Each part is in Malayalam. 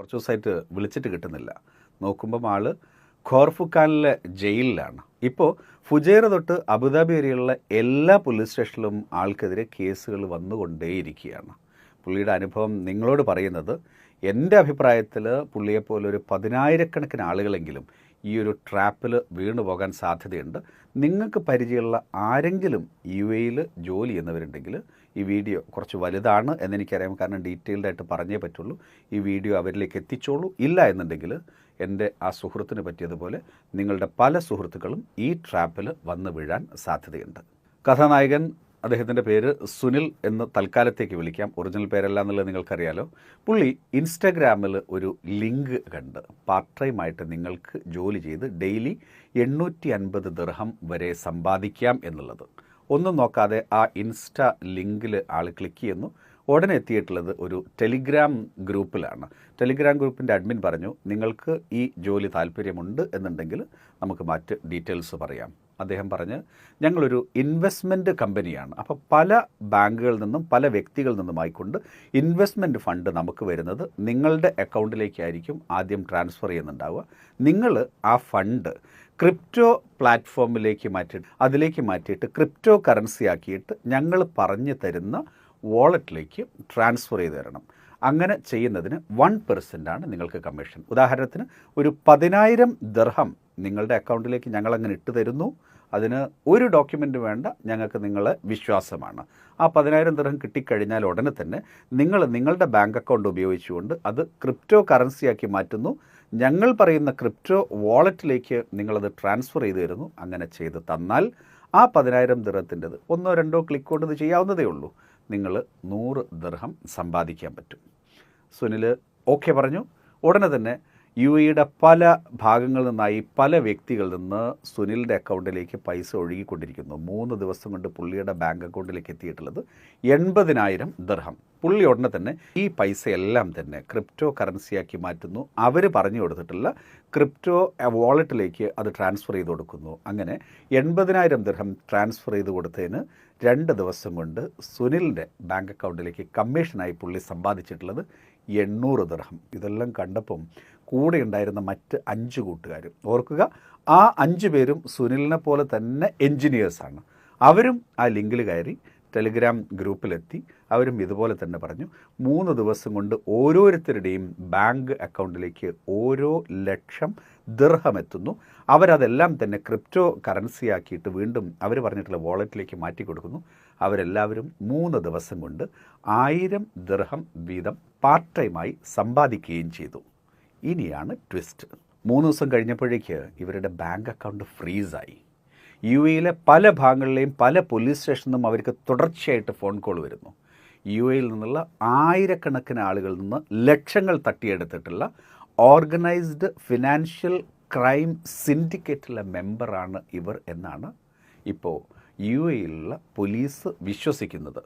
കുറച്ച് ദിവസമായിട്ട് വിളിച്ചിട്ട് കിട്ടുന്നില്ല. നോക്കുമ്പം ആൾ ഖോർഫുഖാനിലെ ജയിലിലാണ്. ഇപ്പോൾ ഫുജൈറ തൊട്ട് അബുദാബി വരെയുള്ള എല്ലാ പോലീസ് സ്റ്റേഷനിലും ആൾക്കെതിരെ കേസുകൾ വന്നുകൊണ്ടേയിരിക്കുകയാണ്. പുള്ളിയുടെ അനുഭവം നിങ്ങളോട് പറയുന്നത്, എൻ്റെ അഭിപ്രായത്തിൽ പുള്ളിയെപ്പോലെ ഒരു 10,000-കണക്കിന് ആളുകളെങ്കിലും ഈ ഒരു ട്രാപ്പിൽ വീണു പോകാൻ സാധ്യതയുണ്ട്. നിങ്ങൾക്ക് പരിചയമുള്ള ആരെങ്കിലും UAE ജോലി ചെയ്യുന്നവരുണ്ടെങ്കിൽ ഈ വീഡിയോ കുറച്ച് വലുതാണ് എന്നെനിക്കറിയാം, കാരണം ഡീറ്റെയിൽഡായിട്ട് പറഞ്ഞേ പറ്റുള്ളൂ. ഈ വീഡിയോ അവരിലേക്ക് എത്തിച്ചോളൂ. ഇല്ല എന്നുണ്ടെങ്കിൽ എൻ്റെ ആ സുഹൃത്തിന് പറ്റിയതുപോലെ നിങ്ങളുടെ പല സുഹൃത്തുക്കളും ഈ ട്രാപ്പിൽ വന്ന് വീഴാൻ സാധ്യതയുണ്ട്. കഥാനായകൻ, അദ്ദേഹത്തിൻ്റെ പേര് സുനിൽ എന്ന് തൽക്കാലത്തേക്ക് വിളിക്കാം, ഒറിജിനൽ പേരല്ല എന്നുള്ളത് നിങ്ങൾക്കറിയാലോ. പുള്ളി ഇൻസ്റ്റാഗ്രാമിൽ ഒരു ലിങ്ക് കണ്ട് പാർട്ട് ടൈമായിട്ട് നിങ്ങൾക്ക് ജോലി ചെയ്ത് ഡെയിലി 850 ദിർഹം വരെ സമ്പാദിക്കാം എന്നുള്ളത്. ഒന്നും നോക്കാതെ ആ ഇൻസ്റ്റാ ലിങ്കിൽ ആൾ ക്ലിക്ക് ചെയ്യുന്നു. ഉടനെ എത്തിയിട്ടുള്ളത് ഒരു ടെലിഗ്രാം ഗ്രൂപ്പിലാണ്. ടെലിഗ്രാം ഗ്രൂപ്പിൻ്റെ അഡ്മിൻ പറഞ്ഞു, നിങ്ങൾക്ക് ഈ ജോലി താല്പര്യമുണ്ട് എന്നുണ്ടെങ്കിൽ നമുക്ക് മറ്റ് ഡീറ്റെയിൽസ് പറയാം. അദ്ദേഹം പറഞ്ഞ്, ഞങ്ങളൊരു ഇൻവെസ്റ്റ്മെൻറ്റ് കമ്പനിയാണ്. അപ്പോൾ പല ബാങ്കുകളിൽ നിന്നും പല വ്യക്തികളിൽ നിന്നുമായിക്കൊണ്ട് ഇൻവെസ്റ്റ്മെൻറ്റ് ഫണ്ട് നമുക്ക് വരുന്നത് നിങ്ങളുടെ അക്കൗണ്ടിലേക്കായിരിക്കും ആദ്യം ട്രാൻസ്ഫർ ചെയ്യുന്നുണ്ടാവുക. നിങ്ങൾ ആ ഫണ്ട് ക്രിപ്റ്റോ പ്ലാറ്റ്ഫോമിലേക്ക് മാറ്റിയിട്ട് ക്രിപ്റ്റോ കറൻസി ആക്കിയിട്ട് ഞങ്ങൾ പറഞ്ഞു തരുന്ന വാളറ്റിലേക്ക് ട്രാൻസ്ഫർ ചെയ്ത് തരണം. അങ്ങനെ ചെയ്യുന്നതിന് 1% നിങ്ങൾക്ക് കമ്മീഷൻ. ഉദാഹരണത്തിന് ഒരു 10,000 ദിർഹം നിങ്ങളുടെ അക്കൗണ്ടിലേക്ക് ഞങ്ങളങ്ങനെ ഇട്ട് തരുന്നു. അതിന് ഒരു ഡോക്യുമെൻ്റ് വേണ്ട, ഞങ്ങൾക്ക് നിങ്ങളെ വിശ്വാസമാണ്. ആ 10,000 ദിർഹം കിട്ടിക്കഴിഞ്ഞാൽ ഉടനെ തന്നെ നിങ്ങളുടെ ബാങ്ക് അക്കൗണ്ട് ഉപയോഗിച്ചുകൊണ്ട് അത് ക്രിപ്റ്റോ കറൻസിയാക്കി മാറ്റുന്നു. ഞങ്ങൾ പറയുന്ന ക്രിപ്റ്റോ വാളറ്റിലേക്ക് നിങ്ങളത് ട്രാൻസ്ഫർ ചെയ്ത് തരുന്നു. അങ്ങനെ ചെയ്ത് തന്നാൽ ആ 10,000 ദിർഹത്തിൻ്റെത് 1-2 ക്ലിക്ക് കൊണ്ട് ഇത് ചെയ്യാവുന്നതേ ഉള്ളൂ. നിങ്ങൾ 100 ദിർഹം സമ്പാദിക്കാൻ പറ്റും. സുനിൽ ഓക്കെ പറഞ്ഞു. ഉടനെ തന്നെ UAEയുടെ പല ഭാഗങ്ങളിൽ നിന്നായി പല വ്യക്തികളിൽ നിന്ന് സുനിലിൻ്റെ അക്കൗണ്ടിലേക്ക് പൈസ ഒഴുകിക്കൊണ്ടിരിക്കുന്നു. 3 ദിവസം കൊണ്ട് പുള്ളിയുടെ ബാങ്ക് അക്കൗണ്ടിലേക്ക് എത്തിയിട്ടുള്ളത് 80,000 ദിർഹം. പുള്ളി ഉടനെ തന്നെ ഈ പൈസയെല്ലാം തന്നെ ക്രിപ്റ്റോ കറൻസിയാക്കി മാറ്റുന്നു. അവർ പറഞ്ഞു കൊടുത്തിട്ടുള്ള ക്രിപ്റ്റോ വാളറ്റിലേക്ക് അത് ട്രാൻസ്ഫർ ചെയ്ത് കൊടുക്കുന്നു. അങ്ങനെ 80,000 ദിർഹം ട്രാൻസ്ഫർ ചെയ്ത് കൊടുത്തതിന് 2 ദിവസം കൊണ്ട് സുനിലിൻ്റെ ബാങ്ക് അക്കൗണ്ടിലേക്ക് കമ്മീഷനായി പുള്ളി സമ്പാദിച്ചിട്ടുള്ളത് 800 ദിർഹം. ഇതെല്ലാം കണ്ടപ്പം കൂടെ ഉണ്ടായിരുന്ന മറ്റ് 5 കൂട്ടുകാരും, ഓർക്കുക, ആ 5 പേരും സുനിലിനെ പോലെ തന്നെ എൻജിനീയേഴ്സാണ്. അവരും ആ ലിങ്കിൽ കയറി ടെലിഗ്രാം ഗ്രൂപ്പിലെത്തി. അവരും ഇതുപോലെ തന്നെ പറഞ്ഞു, 3 ദിവസം കൊണ്ട് ഓരോരുത്തരുടെയും ബാങ്ക് അക്കൗണ്ടിലേക്ക് ഓരോ 1,00,000 ദിർഹം എത്തുന്നു. അവരതെല്ലാം തന്നെ ക്രിപ്റ്റോ കറൻസിയാക്കിയിട്ട് വീണ്ടും അവർ പറഞ്ഞിട്ടുള്ള വാളറ്റിലേക്ക് മാറ്റി കൊടുക്കുന്നു. അവരെല്ലാവരും 3 ദിവസം കൊണ്ട് 1000 ദിർഹം വീതം പാർട്ട് ടൈമായി സമ്പാദിക്കുകയും ചെയ്തു. ഇനിയാണ് ട്വിസ്റ്റ്. 3 ദിവസം കഴിഞ്ഞപ്പോഴേക്ക് ഇവരുടെ ബാങ്ക് അക്കൗണ്ട് ഫ്രീസായി. UAEയിലെ പല ഭാഗങ്ങളിലെയും പല പോലീസ് സ്റ്റേഷനിലും അവർക്ക് തുടർച്ചയായിട്ട് ഫോൺ കോൾ വരുന്നു. UAEയിൽ നിന്നുള്ള 1000-കണക്കിന് ആളുകളിൽ നിന്ന് ലക്ഷങ്ങൾ തട്ടിയെടുത്തിട്ടുള്ള ഓർഗനൈസ്ഡ് ഫിനാൻഷ്യൽ ക്രൈം സിൻഡിക്കേറ്റിലെ മെമ്പറാണ് ഇവർ എന്നാണ് ഇപ്പോൾ UAEയിലുള്ള പോലീസ് വിശ്വസിക്കുന്നത്.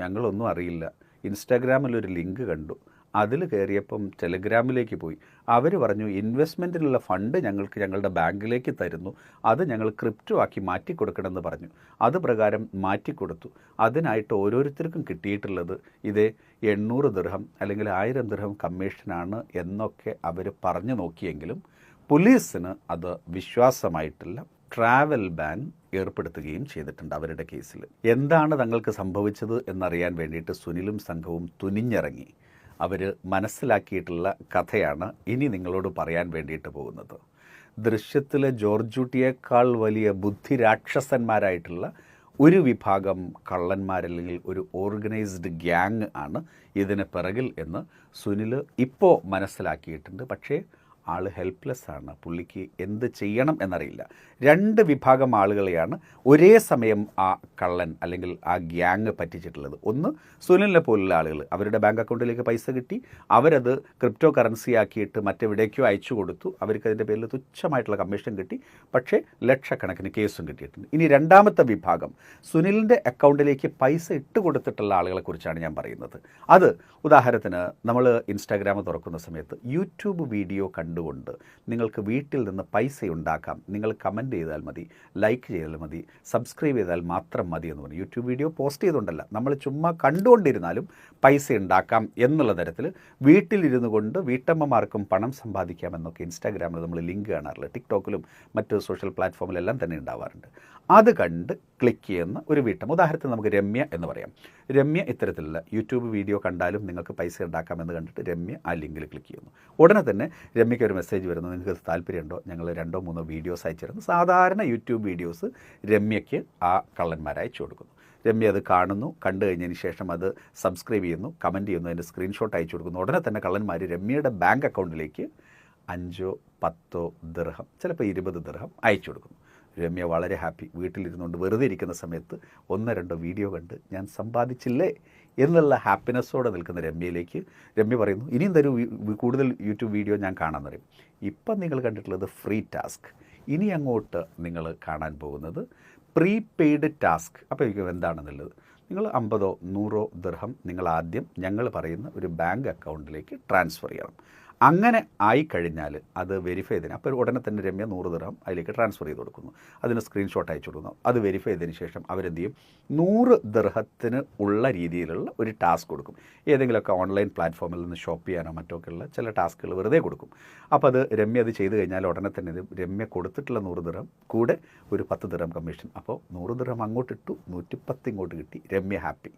ഞങ്ങളൊന്നും അറിയില്ല, ഇൻസ്റ്റാഗ്രാമിലൊരു ലിങ്ക് കണ്ടു, അതിൽ കയറിയപ്പം ടെലിഗ്രാമിലേക്ക് പോയി. അവർ പറഞ്ഞു, ഇൻവെസ്റ്റ്മെൻറ്റിനുള്ള ഫണ്ട് ഞങ്ങളുടെ ബാങ്കിലേക്ക് തരുന്നു, അത് ഞങ്ങൾ ക്രിപ്റ്റോ ആക്കി മാറ്റിക്കൊടുക്കണമെന്ന് പറഞ്ഞു. അത് പ്രകാരം മാറ്റിക്കൊടുത്തു. അതിനായിട്ട് ഓരോരുത്തർക്കും കിട്ടിയിട്ടുള്ളത് ഇതേ 800 ദിർഹം അല്ലെങ്കിൽ 1000 ദിർഹം കമ്മീഷനാണ് എന്നൊക്കെ അവർ പറഞ്ഞു നോക്കിയെങ്കിലും പോലീസിന് അത് വിശ്വാസമായിട്ടില്ല. ട്രാവൽ ബാൻ ഏർപ്പെടുത്തുകയും ചെയ്തിട്ടുണ്ട് അവരുടെ കേസിൽ. എന്താണ് തങ്ങൾക്ക് സംഭവിച്ചത് എന്നറിയാൻ വേണ്ടിയിട്ട് സുനിലും സംഘവും തുനിഞ്ഞിറങ്ങി. അവർ മനസ്സിലാക്കിയിട്ടുള്ള കഥയാണ് ഇനി നിങ്ങളോട് പറയാൻ വേണ്ടിയിട്ട് പോകുന്നത്. ദൃശ്യത്തിലെ ജോർജൂട്ടിയേക്കാൾ വലിയ ബുദ്ധിരാക്ഷസന്മാരായിട്ടുള്ള ഒരു വിഭാഗം കള്ളന്മാരല്ലെങ്കിൽ ഒരു ഓർഗനൈസ്ഡ് ഗ്യാങ് ആണ് ഇതിന് പിറകിൽ എന്ന് സുനിൽ ഇപ്പോൾ മനസ്സിലാക്കിയിട്ടുണ്ട്. പക്ഷേ ആൾ ഹെൽപ്ലെസ് ആണ്. പുള്ളിക്ക് എന്ത് ചെയ്യണം എന്നറിയില്ല. 2 വിഭാഗം ആളുകളെയാണ് ഒരേ സമയം ആ കള്ളൻ അല്ലെങ്കിൽ ആ ഗ്യാങ് പറ്റിച്ചിട്ടുള്ളത്. ഒന്ന്, സുനിലിനെ പോലുള്ള ആളുകൾ, അവരുടെ ബാങ്ക് അക്കൗണ്ടിലേക്ക് പൈസ കിട്ടി, അവരത് ക്രിപ്റ്റോ കറൻസി ആക്കിയിട്ട് മറ്റെവിടേക്കോ അയച്ചു കൊടുത്തു, അവർക്ക് അതിൻ്റെ പേരിൽ തുച്ഛമായിട്ടുള്ള കമ്മീഷൻ കിട്ടി, പക്ഷേ ലക്ഷക്കണക്കിന് കേസും കിട്ടിയിട്ടുണ്ട്. ഇനി രണ്ടാമത്തെ വിഭാഗം, സുനിലിൻ്റെ അക്കൗണ്ടിലേക്ക് പൈസ ഇട്ട് കൊടുത്തിട്ടുള്ള ആളുകളെക്കുറിച്ചാണ് ഞാൻ പറയുന്നത്. അത് ഉദാഹരണത്തിന് നമ്മൾ ഇൻസ്റ്റാഗ്രാം തുറക്കുന്ന സമയത്ത് യൂട്യൂബ് വീഡിയോ കണ്ടു കണ്ടുകൊണ്ട് നിങ്ങൾക്ക് വീട്ടിൽ നിന്ന് പൈസ ഉണ്ടാക്കാം. നിങ്ങൾ കമൻറ്റ് ചെയ്താൽ മതി, ലൈക്ക് ചെയ്താൽ മതി, സബ്സ്ക്രൈബ് ചെയ്താൽ മാത്രം മതി എന്ന് പറഞ്ഞു. യൂട്യൂബ് വീഡിയോ പോസ്റ്റ് ചെയ്തുകൊണ്ടല്ല, നമ്മൾ ചുമ്മാ കണ്ടുകൊണ്ടിരുന്നാലും പൈസ ഉണ്ടാക്കാം എന്നുള്ള തരത്തിൽ വീട്ടിലിരുന്നു കൊണ്ട് വീട്ടമ്മമാർക്കും പണം സമ്പാദിക്കാമെന്നൊക്കെ ഇൻസ്റ്റാഗ്രാമിൽ നമ്മൾ ലിങ്ക് കാണാറില്ല, ടിക്ടോക്കിലും മറ്റ് സോഷ്യൽ പ്ലാറ്റ്ഫോമിലെല്ലാം തന്നെ ഉണ്ടാവാറുണ്ട്. അത് കണ്ട് ക്ലിക്ക് ചെയ്യുന്ന ഒരു വീട്ടമ്മ, ഉദാഹരണത്തിന് നമുക്ക് രമ്യ എന്ന് പറയാം. രമ്യ ഇത്തരത്തിലുള്ള യൂട്യൂബ് വീഡിയോ കണ്ടാലും നിങ്ങൾക്ക് പൈസ ഉണ്ടാക്കാമെന്ന് കണ്ടിട്ട് രമ്യ ആ ലിങ്കിൽ ക്ലിക്ക് ചെയ്യുന്നു. ഉടനെ തന്നെ രമ്യയ്ക്ക് ഒരു മെസ്സേജ് വരുന്നു, നിങ്ങൾക്ക് താല്പര്യമുണ്ടോ, ഞങ്ങൾ 2-3 വീഡിയോസ് അയച്ചിരുന്നു. സാധാരണ യൂട്യൂബ് വീഡിയോസ് രമ്യയ്ക്ക് ആ കള്ളന്മാർ അയച്ചു കൊടുക്കുന്നു. രമ്യ അത് കാണുന്നു, കണ്ടു കഴിഞ്ഞതിന് ശേഷം അത് സബ്സ്ക്രൈബ് ചെയ്യുന്നു, കമൻറ്റ് ചെയ്യുന്നു, അതിൻ്റെ സ്ക്രീൻഷോട്ട് അയച്ചു കൊടുക്കുന്നു. ഉടനെ തന്നെ കള്ളന്മാർ രമ്യയുടെ ബാങ്ക് അക്കൗണ്ടിലേക്ക് 5-10 ദിർഹം, ചിലപ്പോൾ 20 ദിർഹം അയച്ചു കൊടുക്കുന്നു. രമ്യ വളരെ ഹാപ്പി. വീട്ടിലിരുന്നുകൊണ്ട് വെറുതെ ഇരിക്കുന്ന സമയത്ത് 1-2 വീഡിയോ കണ്ട് ഞാൻ സമ്പാദിച്ചില്ലേ എന്നുള്ള ഹാപ്പിനെസ്സോടെ നിൽക്കുന്ന രമ്യയിലേക്ക് രമ്യ പറയുന്നു, ഇനിയും തരൂ കൂടുതൽ യൂട്യൂബ് വീഡിയോ ഞാൻ കാണാൻ പറയും. ഇപ്പം നിങ്ങൾ കണ്ടിട്ടുള്ളത് ഫ്രീ ടാസ്ക്. ഇനി അങ്ങോട്ട് നിങ്ങൾ കാണാൻ പോകുന്നത് പ്രീപെയ്ഡ് ടാസ്ക്. അപ്പോൾ എനിക്ക് എന്താണെന്നുള്ളത്, നിങ്ങൾ 50-100 ദിർഹം നിങ്ങൾ ആദ്യം ഞങ്ങൾ പറയുന്ന ഒരു ബാങ്ക് അക്കൗണ്ടിലേക്ക് ട്രാൻസ്ഫർ ചെയ്യണം. അങ്ങനെ ആയിക്കഴിഞ്ഞാൽ അത് വെരിഫൈ ചെയ്തതിന് അപ്പോൾ ഉടനെ തന്നെ രമ്യ 100 ദിർഹം അതിലേക്ക് ട്രാൻസ്ഫർ ചെയ്ത് കൊടുക്കുന്നു. അതിന് സ്ക്രീൻഷോട്ട് അയച്ചു കൊടുക്കുന്നു. അത് വെരിഫൈ ചെയ്തതിന് ശേഷം അവരെന്ത് ചെയ്യും, 100 ദിർഹത്തിന് ഉള്ള രീതിയിലുള്ള ഒരു ടാസ്ക് കൊടുക്കും. ഏതെങ്കിലുമൊക്കെ ഓൺലൈൻ പ്ലാറ്റ്ഫോമിൽ നിന്ന് ഷോപ്പ് ചെയ്യാനോ മറ്റൊക്കെയുള്ള ചില ടാസ്കുകൾ വെറുതെ കൊടുക്കും. അപ്പോൾ അത് രമ്യ അത് ചെയ്ത് കഴിഞ്ഞാൽ ഉടനെ തന്നെ രമ്യ കൊടുത്തിട്ടുള്ള 100 ദിർഹം കൂടെ ഒരു 10 ദിർഹം കമ്മീഷൻ. അപ്പോൾ 100 ദിർഹം അങ്ങോട്ടിട്ടു, 110 ഇങ്ങോട്ട് കിട്ടി, രമ്യ ഹാപ്പി.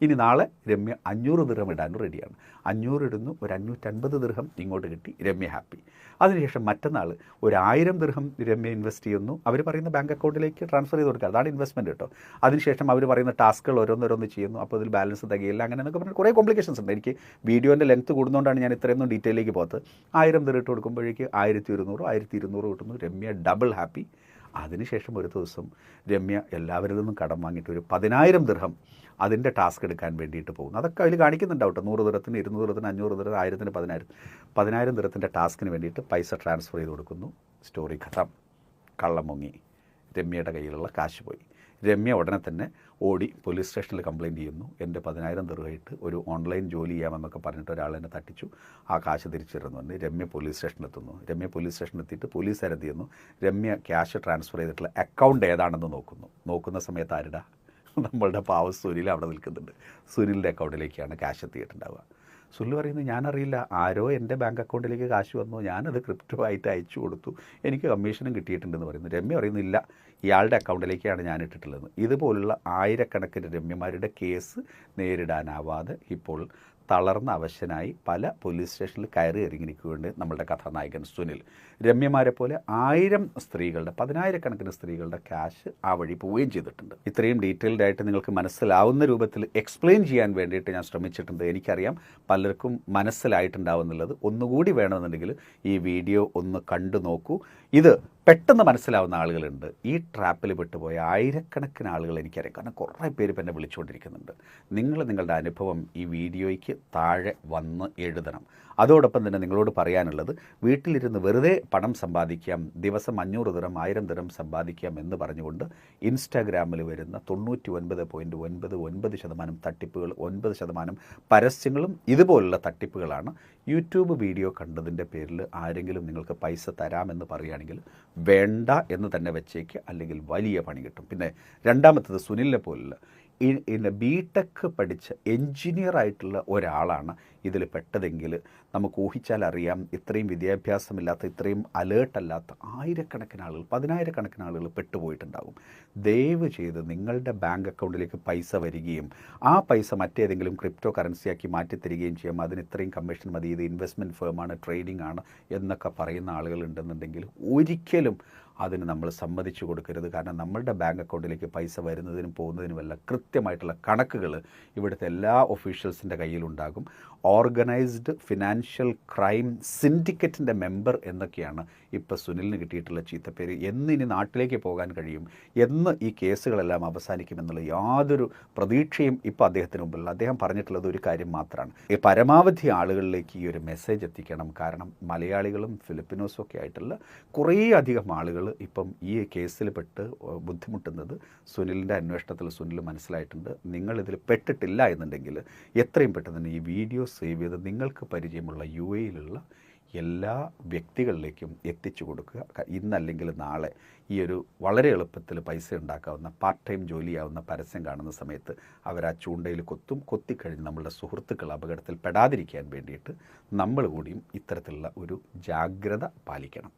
ഇനി നാളെ രമ്യ 500 ദിർഹം ഇടാനും റെഡിയാണ്. 500 ഇടുന്നു, ഒരു 550 ദിർഹം ഇങ്ങോട്ട് കിട്ടി, രമ്യ ഹാപ്പി. അതിനുശേഷം മറ്റന്നാൾ ഒരു 1000 ദിർഹം രമ്യ ഇൻവെസ്റ്റ് ചെയ്യുന്നു. അവർ പറയുന്ന ബാങ്ക് അക്കൗണ്ടിലേക്ക് ട്രാൻസ്ഫർ ചെയ്ത് കൊടുക്കുക, അതാണ് ഇൻവെസ്റ്റ്മെൻറ്റ് കേട്ടോ. അതിനുശേഷം അവർ പറയുന്ന ടാസ്കുകൾ ഓരോന്നോരോന്ന് ചെയ്യുന്നു. അപ്പോൾ അതിൽ ബാലൻസ് തികയില്ല, അങ്ങനെ എന്നൊക്കെ പറഞ്ഞാൽ കുറേ കോംപ്ലിക്കേഷൻസ് ഉണ്ട്. എനിക്ക് വീഡിയോൻ്റെ ലെങ്ത്ത് കൂടുന്നതുകൊണ്ടാണ് ഞാൻ ഇത്രയൊന്നും ഡീറ്റെയിലേക്ക് പോകാത്തത്. 1000 ദിർഹം ഇട്ട് കൊടുക്കുമ്പോഴേക്ക് 1200 കിട്ടുന്നു, രമ്യ ഡബിൾ ഹാപ്പി. അതിനുശേഷം ഒരു ദിവസം രമ്യ എല്ലാവരിൽ നിന്നും കടം വാങ്ങിയിട്ട് ഒരു 10,000 ദിർഹം അതിൻ്റെ ടാസ്ക് എടുക്കാൻ വേണ്ടിയിട്ട് പോകുന്നു. അതൊക്കെ അതിൽ കാണിക്കുന്നുണ്ടാവും കേട്ടോ. 100 ദിർഹത്തിന്, 200 ദിർഹത്തിന്, 500 ദിർഹം, 1000-ന് 10,000 ദിർഹത്തിൻ്റെ ടാസ്കിന് വേണ്ടിയിട്ട് പൈസ ട്രാൻസ്ഫർ ചെയ്ത് കൊടുക്കുന്നു. സ്റ്റോറി ഖത്തം. കള്ളം മുങ്ങി, രമ്യയുടെ കയ്യിലുള്ള കാശ് പോയി. രമ്യ ഉടനെ തന്നെ ഓടി പോലീസ് സ്റ്റേഷനിൽ കംപ്ലയിൻറ്റ് ചെയ്യുന്നു. എൻ്റെ 10,000 ദിർഹമായിട്ട് ഒരു ഓൺലൈൻ ജോലി ചെയ്യാമെന്നൊക്കെ പറഞ്ഞിട്ട് ഒരാൾ എന്നെ തട്ടിച്ചു, ആ കാശ് തിരിച്ചിരുന്നുണ്ട്. രമ്യ പോലീസ് സ്റ്റേഷനിലെത്തുന്നു. രമ്യ പോലീസ് സ്റ്റേഷനിലെത്തിയിട്ട് പോലീസുകാരെന്ത് ചെയ്യുന്നു, രമ്യ ക്യാഷ് ട്രാൻസ്ഫർ ചെയ്തിട്ടുള്ള അക്കൗണ്ട് ഏതാണെന്ന് നോക്കുന്ന സമയത്ത് ആരുടെ, നമ്മളുടെ പാവ സുനിൽ അവിടെ നിൽക്കുന്നുണ്ട്. സുനിലിൻ്റെ അക്കൗണ്ടിലേക്കാണ് ക്യാഷ് എത്തിയിട്ടുണ്ടാവുക. സുനിൽ പറയുന്നത്, ഞാനറിയില്ല, ആരോ എൻ്റെ ബാങ്ക് അക്കൗണ്ടിലേക്ക് കാശ് വന്നു, ഞാനത് ക്രിപ്റ്റോ ആയിട്ട് അയച്ചു കൊടുത്തു, എനിക്ക് കമ്മീഷനും കിട്ടിയിട്ടുണ്ടെന്ന് പറയുന്നു. രമ്യ പറയുന്നില്ല, ഇയാളുടെ അക്കൗണ്ടിലേക്കാണ് ഞാൻ ഇട്ടിട്ടുള്ളത്. ഇതുപോലുള്ള ആയിരക്കണക്കിന് രമ്യമാരുടെ കേസ് നേരിടാനാവാതെ ഇപ്പോൾ തളർന്ന അവശനായി പല പോലീസ് സ്റ്റേഷനിൽ കയറി ഇറങ്ങിയിരിക്കുകയുണ്ട് നമ്മളുടെ കഥാനായകൻ സുനിൽ. രമ്യമാരെ പോലെ 1000 സ്ത്രീകളുടെ, 10,000 സ്ത്രീകളുടെ ക്യാഷ് ആ വഴി പോവുകയും ചെയ്തിട്ടുണ്ട്. ഇത്രയും ഡീറ്റെയിൽഡ് ആയിട്ട് നിങ്ങൾക്ക് മനസ്സിലാവുന്ന രൂപത്തിൽ എക്സ്പ്ലെയിൻ ചെയ്യാൻ വേണ്ടിയിട്ട് ഞാൻ ശ്രമിച്ചിട്ടുണ്ട്. എനിക്കറിയാം പലർക്കും മനസ്സിലായിട്ടുണ്ടാവുന്നുള്ളത്. ഒന്നുകൂടി വേണമെന്നുണ്ടെങ്കിൽ ഈ വീഡിയോ ഒന്ന് കണ്ടു നോക്കൂ. ഇത് പെട്ടെന്ന് മനസ്സിലാവുന്ന ആളുകളുണ്ട്. ഈ ട്രാപ്പിൽ പെട്ടുപോയ ആയിരക്കണക്കിന് ആളുകൾ എനിക്കറിയാം. കാരണം കുറേ പേര് ഇപ്പം എന്നെ വിളിച്ചുകൊണ്ടിരിക്കുന്നുണ്ട്. നിങ്ങളുടെ അനുഭവം ഈ വീഡിയോയ്ക്ക് താഴെ വന്ന് എഴുതണം. അതോടൊപ്പം തന്നെ നിങ്ങളോട് പറയാനുള്ളത്, വീട്ടിലിരുന്ന് വെറുതെ പണം സമ്പാദിക്കാം, ദിവസം 500 ദിർഹം 1000 ദിർഹം സമ്പാദിക്കാം എന്ന് പറഞ്ഞുകൊണ്ട് ഇൻസ്റ്റാഗ്രാമിൽ വരുന്ന 99.99% തട്ടിപ്പുകൾ, 9% പരസ്യങ്ങളും ഇതുപോലുള്ള തട്ടിപ്പുകളാണ്. യൂട്യൂബ് വീഡിയോ കണ്ടതിൻ്റെ പേരിൽ ആരെങ്കിലും നിങ്ങൾക്ക് പൈസ തരാമെന്ന് പറയുകയാണെങ്കിൽ വേണ്ട എന്ന് തന്നെ വെച്ചേക്ക്, അല്ലെങ്കിൽ വലിയ പണി കിട്ടും. പിന്നെ രണ്ടാമത്തത്, സുനിലിനെ പോലുള്ള ബിടെക് പഠിച്ച എൻജിനീയർ ആയിട്ടുള്ള ഒരാളാണ് ഇതിൽ പെട്ടതെങ്കിൽ നമുക്ക് ഊഹിച്ചാൽ അറിയാം, ഇത്രയും വിദ്യാഭ്യാസമില്ലാത്ത, ഇത്രയും അലേർട്ടല്ലാത്ത ആയിരക്കണക്കിന് ആളുകൾ, 10,000 ആളുകൾ പെട്ടുപോയിട്ടുണ്ടാകും. ദയവ് ചെയ്ത് നിങ്ങളുടെ ബാങ്ക് അക്കൗണ്ടിലേക്ക് പൈസ വരികയും ആ പൈസ മറ്റേതെങ്കിലും ക്രിപ്റ്റോ കറൻസിയാക്കി മാറ്റിത്തരികയും ചെയ്യും. അതിന് ഇത്രയും കമ്മീഷൻ മതി, ഇത് ഇൻവെസ്റ്റ്മെൻറ്റ് ഫേമാണ്, ട്രേഡിംഗ് ആണ് എന്നൊക്കെ പറയുന്ന ആളുകൾ ഉണ്ടെന്നുണ്ടെങ്കിൽ ഒരിക്കലും അതിന് നമ്മൾ സമ്മതിച്ചു കൊടുക്കരുത്. കാരണം നമ്മളുടെ ബാങ്ക് അക്കൗണ്ടിലേക്ക് പൈസ വരുന്നതിനും പോകുന്നതിനുമല്ല കൃത്യമായിട്ടുള്ള കണക്കുകൾ ഇവിടുത്തെ എല്ലാ ഒഫീഷ്യൽസിൻ്റെ കയ്യിലുണ്ടാകും. ഓർഗനൈസ്ഡ് ഫിനാൻഷ്യൽ ക്രൈം സിൻഡിക്കേറ്റിൻ്റെ മെമ്പർ എന്നൊക്കെയാണ് ഇപ്പോൾ സുനിലിന് കിട്ടിയിട്ടുള്ള ചീത്തപ്പേര്. എന്നിനി നാട്ടിലേക്ക് പോകാൻ കഴിയും, എന്ന് ഈ കേസുകളെല്ലാം അവസാനിക്കുമെന്നുള്ള യാതൊരു പ്രതീക്ഷയും ഇപ്പോൾ അദ്ദേഹത്തിന് മുമ്പിലുള്ള. അദ്ദേഹം പറഞ്ഞിട്ടുള്ളത് ഒരു കാര്യം മാത്രമാണ്, ഈ പരമാവധി ആളുകളിലേക്ക് ഈ ഒരു മെസ്സേജ് എത്തിക്കണം. കാരണം മലയാളികളും ഫിലിപ്പിനോസും ഒക്കെ ആയിട്ടുള്ള കുറേ അധികം ആളുകൾ ഇപ്പം ഈ കേസിൽ പെട്ട് ബുദ്ധിമുട്ടുന്നത് സുനിലിൻ്റെ അന്വേഷണത്തിൽ സുനിൽ മനസ്സിലായിട്ടുണ്ട്. നിങ്ങളിതിൽ പെട്ടിട്ടില്ല എന്നുണ്ടെങ്കിൽ എത്രയും പെട്ടെന്ന് തന്നെ ഈ വീഡിയോ സേവ് ചെയ്ത് നിങ്ങൾക്ക് പരിചയമുള്ള UAE-യിലുള്ള എല്ലാ വ്യക്തികളിലേക്കും എത്തിച്ചു കൊടുക്കുക. ഇന്നല്ലെങ്കിൽ നാളെ ഈ ഒരു വളരെ എളുപ്പത്തിൽ പൈസ ഉണ്ടാക്കാവുന്ന പാർട്ട് ടൈം ജോലിയാവുന്ന പരസ്യം കാണുന്ന സമയത്ത് അവർ ആ ചൂണ്ടയിൽ കൊത്തിക്കഴിഞ്ഞ് നമ്മളുടെ സുഹൃത്തുക്കൾ അപകടത്തിൽ പെടാതിരിക്കാൻ വേണ്ടിയിട്ട് നമ്മൾ കൂടിയും ഇത്തരത്തിലുള്ള ഒരു ജാഗ്രത പാലിക്കണം.